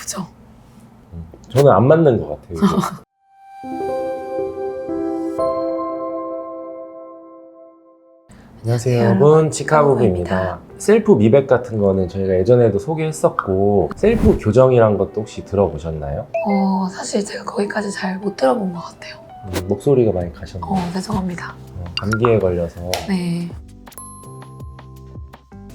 아프죠? 저는 안 맞는 것 같아요. 이거. 안녕하세요 여러분, 치카부부입니다. 셀프 미백 같은 거는 저희가 예전에도 소개했었고, 셀프 교정이란 것도 혹시 들어보셨나요? 사실 제가 거기까지 잘 못 들어본 것 같아요. 목소리가 많이 가셨나요? 죄송합니다. 감기에 걸려서. 네.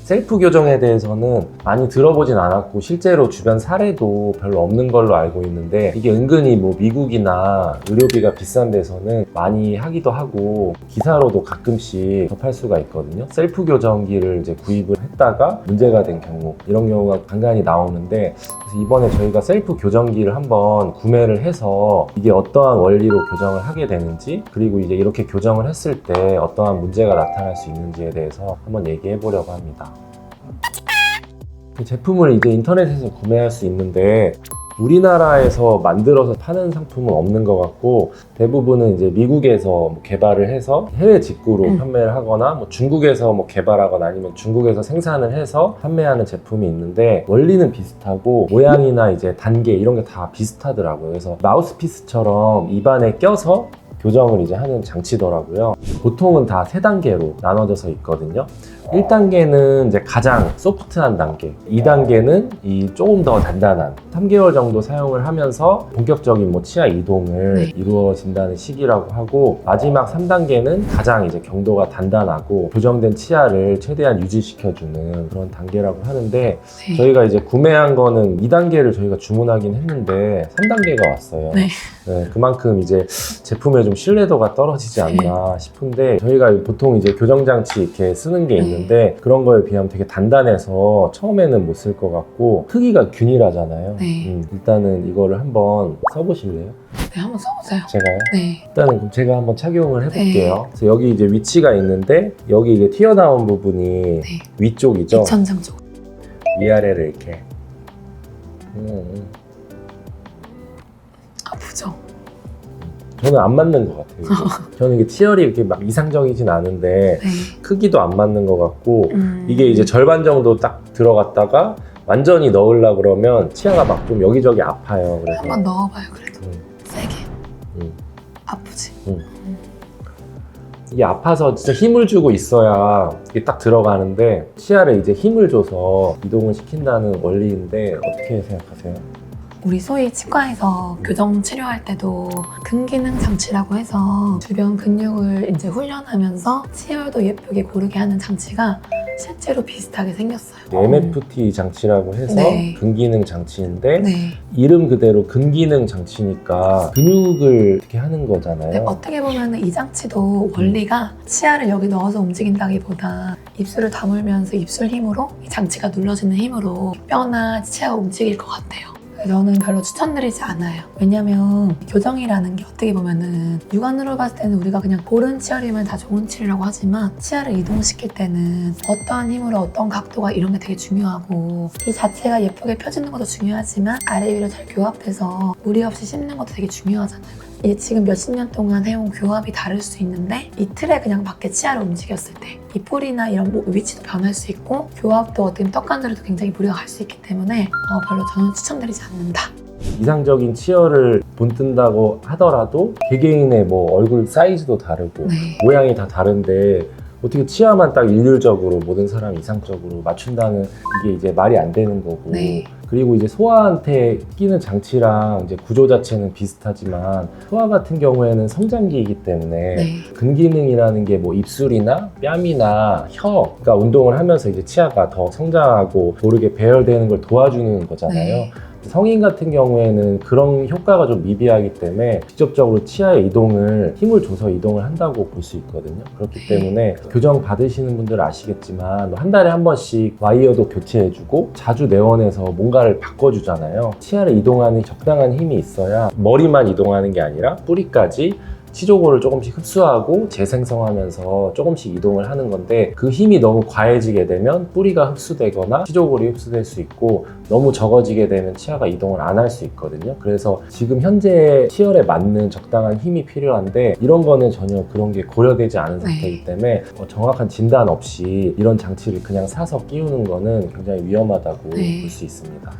셀프 교정에 대해서는 많이 들어보진 않았고 실제로 주변 사례도 별로 없는 걸로 알고 있는데, 이게 은근히 뭐 미국이나 의료비가 비싼 데서는 많이 하기도 하고 기사로도 가끔씩 접할 수가 있거든요. 셀프 교정기를 이제 구입을 했다가 문제가 된 경우, 이런 경우가 간간히 나오는데, 그래서 이번에 저희가 셀프 교정기를 한번 구매를 해서 이게 어떠한 원리로 교정을 하게 되는지, 그리고 이제 이렇게 교정을 했을 때 어떠한 문제가 나타날 수 있는지에 대해서 한번 얘기해 보려고 합니다. 제품을 이제 인터넷에서 구매할 수 있는데, 우리나라에서 만들어서 파는 상품은 없는 것 같고, 대부분은 이제 미국에서 뭐 개발을 해서 해외 직구로 판매를 하거나, 뭐 중국에서 뭐 개발하거나 아니면 중국에서 생산을 해서 판매하는 제품이 있는데, 원리는 비슷하고 모양이나 이제 단계 이런 게 다 비슷하더라고요. 그래서 마우스피스처럼 입안에 껴서 교정을 이제 하는 장치더라고요. 보통은 다 3단계로 나눠져서 있거든요. 1단계는 이제 가장 소프트한 단계, 2단계는 이 조금 더 단단한 3개월 정도 사용을 하면서 본격적인 뭐 치아 이동을 이루어진다는 시기라고 하고, 마지막 3단계는 가장 이제 경도가 단단하고 교정된 치아를 최대한 유지시켜주는 그런 단계라고 하는데, 저희가 이제 구매한 거는 2단계를 저희가 주문하긴 했는데 3단계가 왔어요. 네. 그만큼 이제 제품의 좀 신뢰도가 떨어지지 않나 싶은데, 저희가 보통 이제 교정장치 이렇게 쓰는 게 있는데 그런 거에 비하면 되게 단단해서 처음에는 못 쓸 것 같고, 크기가 균일하잖아요. 일단은 이거를 한번 써보실래요? 네, 한번 써보세요. 제가요? 네. 일단은 그럼 제가 한번 착용을 해볼게요. 그래서 여기 이제 위치가 있는데, 여기 이게 튀어나온 부분이 위쪽이죠? 이천장 쪽. 위아래를 이렇게. 아프죠? 저는 안 맞는 것 같아요. 이게. 저는 이게 치열이 이렇게 막 이상적이진 않은데 크기도 안 맞는 것 같고, 이게 이제 절반 정도 딱 들어갔다가 완전히 넣으려고 그러면 치아가 막 좀 여기저기 아파요. 그래서 한번 넣어봐요. 그래도 세게. 아프지? 이게 아파서 진짜 힘을 주고 있어야 이게 딱 들어가는데, 치아를 이제 힘을 줘서 이동을 시킨다는 원리인데 어떻게 생각하세요? 우리 소위 치과에서 교정 치료할 때도 근기능 장치라고 해서 주변 근육을 이제 훈련하면서 치열도 예쁘게 고르게 하는 장치가 실제로 비슷하게 생겼어요. MFT 장치라고 해서 근기능 장치인데, 이름 그대로 근기능 장치니까 근육을 이렇게 하는 거잖아요. 어떻게 보면 이 장치도 원리가 치아를 여기 넣어서 움직인다기보다 입술을 다물면서 입술 힘으로, 이 장치가 눌러지는 힘으로 뼈나 치아가 움직일 것 같아요. 저는 별로 추천드리지 않아요. 왜냐면 교정이라는 게 어떻게 보면은 육안으로 봤을 때는 우리가 그냥 고른 치열이면 다 좋은 치료라고 하지만, 치아를 이동시킬 때는 어떠한 힘으로 어떤 각도가 이런 게 되게 중요하고, 이 자체가 예쁘게 펴지는 것도 중요하지만 아래 위로 잘 교합해서 무리 없이 씹는 것도 되게 중요하잖아요. 이게 지금 몇십 년 동안 해온 교합이 다를 수 있는데, 이틀에 그냥 밖에 치아를 움직였을 때 이 뿌리나 이런 위치도 변할 수 있고, 교합도 어떻게 보면 떡간들에도 굉장히 무리가 갈 수 있기 때문에 별로 저는 추천드리지 않는다. 이상적인 치열을 본뜬다고 하더라도 개개인의 뭐 얼굴 사이즈도 다르고 모양이 다 다른데, 어떻게 치아만 딱 일률적으로 모든 사람 이상적으로 맞춘다는, 이게 이제 말이 안 되는 거고. 그리고 이제 소아한테 끼는 장치랑 이제 구조 자체는 비슷하지만, 소아 같은 경우에는 성장기이기 때문에 근기능이라는 게 뭐 입술이나 뺨이나 혀가 운동을 하면서 이제 치아가 더 성장하고 고르게 배열되는 걸 도와주는 거잖아요. 성인 같은 경우에는 그런 효과가 좀 미비하기 때문에 직접적으로 치아의 이동을 힘을 줘서 이동을 한다고 볼 수 있거든요. 그렇기 때문에 교정 받으시는 분들은 아시겠지만, 한 달에 한 번씩 와이어도 교체해주고 자주 내원해서 뭔가를 바꿔주잖아요. 치아를 이동하는 적당한 힘이 있어야 머리만 이동하는 게 아니라 뿌리까지 치조골을 조금씩 흡수하고 재생성하면서 조금씩 이동을 하는 건데, 그 힘이 너무 과해지게 되면 뿌리가 흡수되거나 치조골이 흡수될 수 있고, 너무 적어지게 되면 치아가 이동을 안 할 수 있거든요. 그래서 지금 현재 치열에 맞는 적당한 힘이 필요한데, 이런 거는 전혀 그런 게 고려되지 않은 상태이기 때문에 정확한 진단 없이 이런 장치를 그냥 사서 끼우는 거는 굉장히 위험하다고 볼 수 있습니다.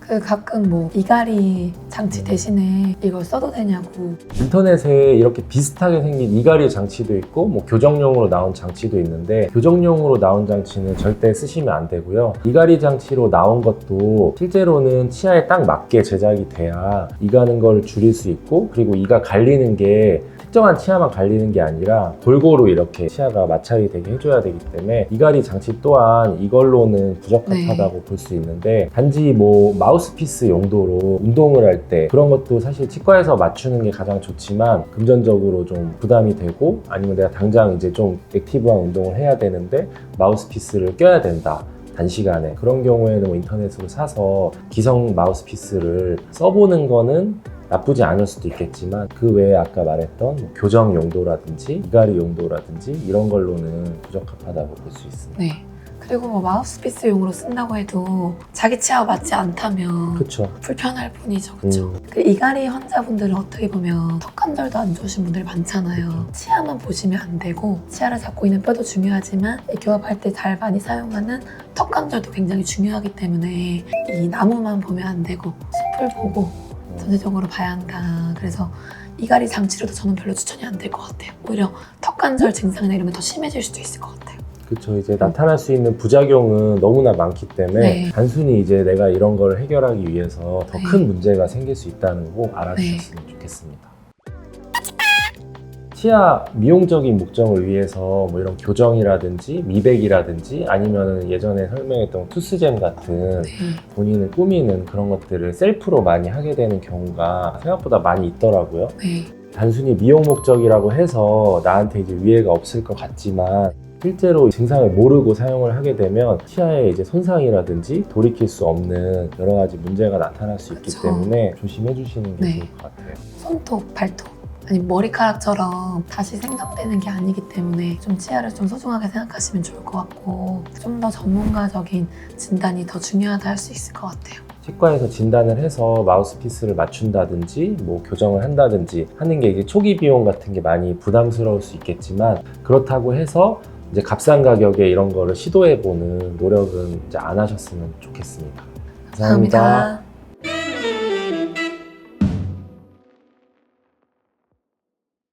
그 가끔 뭐 이갈이 장치 대신에 이걸 써도 되냐고. 인터넷에 이렇게 비슷하게 생긴 이갈이 장치도 있고 뭐 교정용으로 나온 장치도 있는데 교정용으로 나온 장치는 절대 쓰시면 안 되고요. 이갈이 장치로 나온 것도 실제로는 치아에 딱 맞게 제작이 돼야 이가는 걸 줄일 수 있고, 그리고 이가 갈리는 게 특정한 치아만 갈리는 게 아니라 골고루 이렇게 치아가 마찰이 되게 해줘야 되기 때문에 이갈이 장치 또한 이걸로는 부적합하다고 볼 수 있는데, 단지 뭐 마우스피스 용도로 운동을 할 때 그런 것도 사실 치과에서 맞추는 게 가장 좋지만 금전적으로 좀 부담이 되고, 아니면 내가 당장 이제 좀 액티브한 운동을 해야 되는데 마우스피스를 껴야 된다 단시간에, 그런 경우에는 뭐 인터넷으로 사서 기성 마우스피스를 써보는 거는 나쁘지 않을 수도 있겠지만, 그 외에 아까 말했던 뭐 교정 용도라든지 이갈이 용도라든지 이런 걸로는 부적합하다고 볼 수 있습니다. 네. 그리고 뭐 마우스피스용으로 쓴다고 해도 자기 치아와 맞지 않다면 그렇죠. 불편할 뿐이죠. 그렇죠? 그 이갈이 환자분들은 어떻게 보면 턱 관절도 안 좋으신 분들 많잖아요. 치아만 보시면 안 되고, 치아를 잡고 있는 뼈도 중요하지만 교합할 때 잘 많이 사용하는 턱 관절도 굉장히 중요하기 때문에 이 나무만 보면 안 되고 숲을 보고 전체적으로 봐야 한다. 그래서 이갈이 장치로도 저는 별로 추천이 안 될 것 같아요. 오히려 턱 관절 증상이나 이러면 더 심해질 수도 있을 것 같아요. 그렇죠. 이제 나타날 수 있는 부작용은 너무나 많기 때문에 네. 단순히 이제 내가 이런 걸 해결하기 위해서 더 네. 큰 문제가 생길 수 있다는 거 꼭 알아주셨으면 좋겠습니다. 치아 미용적인 목적을 위해서 뭐 이런 교정이라든지 미백이라든지 아니면 예전에 설명했던 투스잼 같은 네. 본인을 꾸미는 그런 것들을 셀프로 많이 하게 되는 경우가 생각보다 많이 있더라고요. 네. 단순히 미용 목적이라고 해서 나한테 이제 위해가 없을 것 같지만, 실제로 증상을 모르고 사용을 하게 되면 치아에 이제 손상이라든지 돌이킬 수 없는 여러 가지 문제가 나타날 수 있기 그쵸. 때문에 조심해 주시는 게 네. 좋을 것 같아요. 손톱, 발톱, 아니 머리카락처럼 다시 생성되는 게 아니기 때문에 좀 치아를 좀 소중하게 생각하시면 좋을 것 같고, 좀 더 전문가적인 진단이 더 중요하다 할 수 있을 것 같아요. 치과에서 진단을 해서 마우스피스를 맞춘다든지 뭐 교정을 한다든지 하는 게 이제 초기 비용 같은 게 많이 부담스러울 수 있겠지만, 그렇다고 해서 이제 값싼 가격에 이런 거를 시도해보는 노력은 이제 안 하셨으면 좋겠습니다. 감사합니다. 감사합니다.